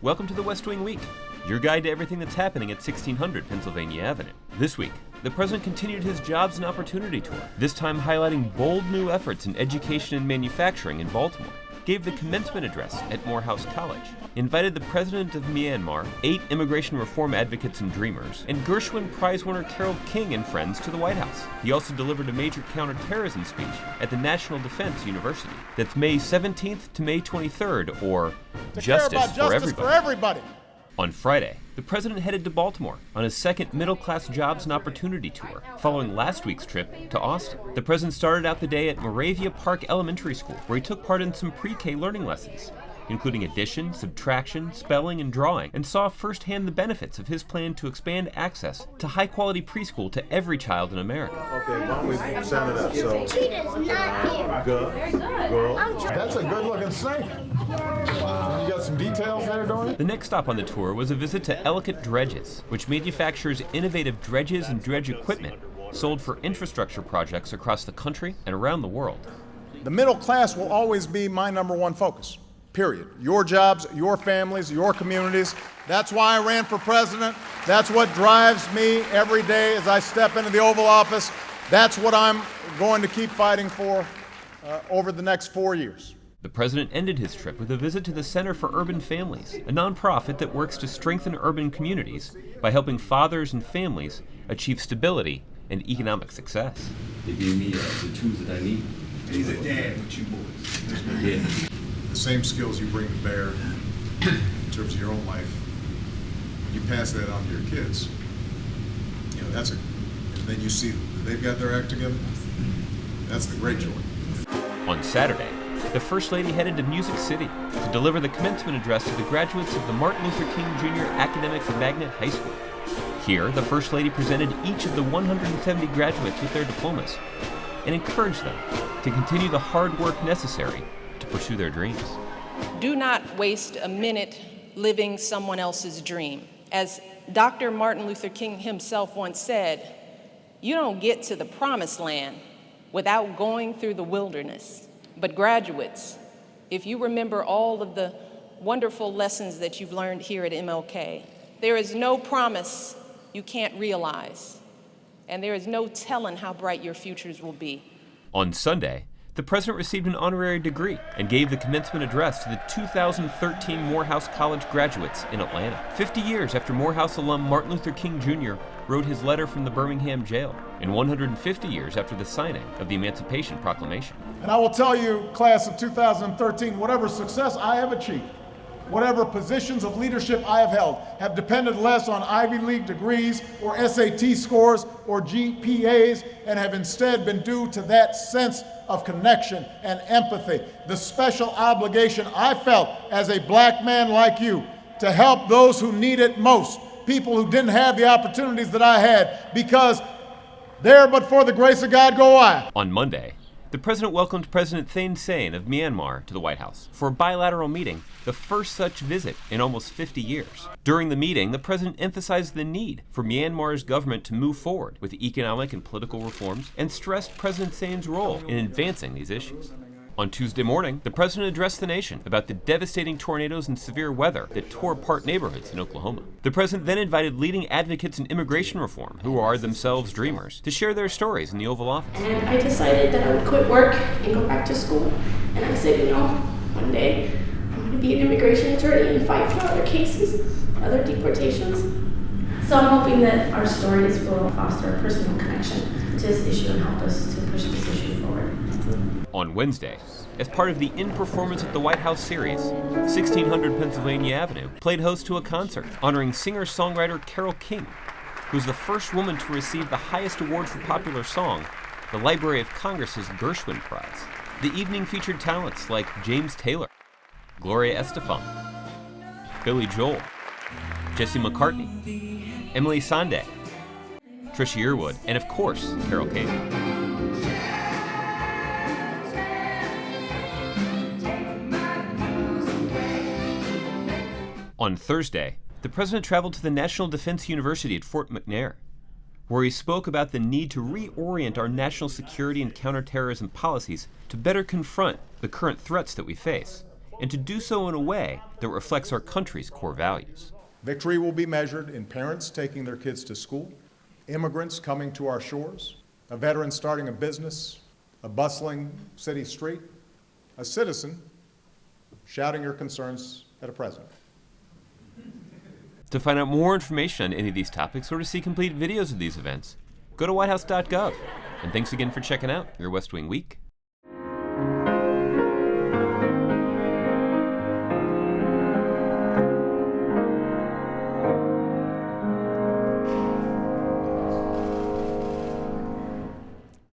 Welcome to the West Wing Week, your guide to everything that's happening at 1600 Pennsylvania Avenue. This week, the president continued his Jobs and Opportunity Tour, this time highlighting bold new efforts in education and manufacturing in Baltimore, gave the commencement address at Morehouse College, invited the President of Myanmar, 8 immigration reform advocates and dreamers, and Gershwin Prize winner Carole King and friends to the White House. He also delivered a major counter-terrorism speech at the National Defense University. That's May 17th to May 23rd, or Justice for Everybody. On Friday, the president headed to Baltimore on his second middle-class jobs and opportunity tour, following last week's trip to Austin. The president started out the day at Moravia Park Elementary School, where he took part in some pre-K learning lessons, including addition, subtraction, spelling, and drawing, and saw firsthand the benefits of his plan to expand access to high-quality preschool to every child in America. Okay, why don't we sound it up? So, girl. That's a good-looking snake. You got some details there, Dorian? The next stop on the tour was a visit to Ellicott Dredges, which manufactures innovative dredges and dredge equipment sold for infrastructure projects across the country and around the world. The middle class will always be my number one focus. Period. Your jobs, your families, your communities. That's why I ran for president. That's what drives me every day as I step into the Oval Office. That's what I'm going to keep fighting for over the next 4 years. The president ended his trip with a visit to the Center for Urban Families, a nonprofit that works to strengthen urban communities by helping fathers and families achieve stability and economic success. They gave me the tools that I need. And he's a dad with you boys. Yeah. The same skills you bring to bear in terms of your own life, you pass that on to your kids. You know, and then you see that they've got their act together. That's the great joy. On Saturday, the First Lady headed to Music City to deliver the commencement address to the graduates of the Martin Luther King Jr. Academic Magnet High School. Here, the First Lady presented each of the 170 graduates with their diplomas and encouraged them to continue the hard work necessary to pursue their dreams. Do not waste a minute living someone else's dream. As Dr. Martin Luther King himself once said, you don't get to the promised land without going through the wilderness. But graduates, if you remember all of the wonderful lessons that you've learned here at MLK, there is no promise you can't realize, and there is no telling how bright your futures will be. On Sunday, the president received an honorary degree and gave the commencement address to the 2013 Morehouse College graduates in Atlanta, 50 years after Morehouse alum Martin Luther King Jr. wrote his letter from the Birmingham jail, and 150 years after the signing of the Emancipation Proclamation. And I will tell you, class of 2013, whatever success I have achieved, whatever positions of leadership I have held, have depended less on Ivy League degrees or SAT scores or GPAs, and have instead been due to that sense of connection and empathy, the special obligation I felt as a black man like you to help those who need it most, people who didn't have the opportunities that I had, because there but for the grace of God go I. On Monday, the president welcomed President Thein Sein of Myanmar to the White House for a bilateral meeting, the first such visit in almost 50 years. During the meeting, the president emphasized the need for Myanmar's government to move forward with economic and political reforms and stressed President Sein's role in advancing these issues. On Tuesday morning, the president addressed the nation about the devastating tornadoes and severe weather that tore apart neighborhoods in Oklahoma. The president then invited leading advocates in immigration reform, who are themselves dreamers, to share their stories in the Oval Office. And I decided that I would quit work and go back to school. And I said, one day I'm going to be an immigration attorney and fight for other cases, other deportations. So I'm hoping that our stories will foster a personal connection to this issue and help us to push this issue forward. On Wednesday, as part of the In Performance at the White House series, 1600 Pennsylvania Avenue played host to a concert honoring singer-songwriter Carole King, who was the first woman to receive the highest award for popular song, the Library of Congress's Gershwin Prize. The evening featured talents like James Taylor, Gloria Estefan, Billy Joel, Jesse McCartney, Emily Sandé, Trisha Yearwood, and of course, Carole King. On Thursday, the president traveled to the National Defense University at Fort McNair, where he spoke about the need to reorient our national security and counterterrorism policies to better confront the current threats that we face and to do so in a way that reflects our country's core values. Victory will be measured in parents taking their kids to school, immigrants coming to our shores, a veteran starting a business, a bustling city street, a citizen shouting your concerns at a president. To find out more information on any of these topics or to see complete videos of these events, go to whitehouse.gov. And thanks again for checking out your West Wing Week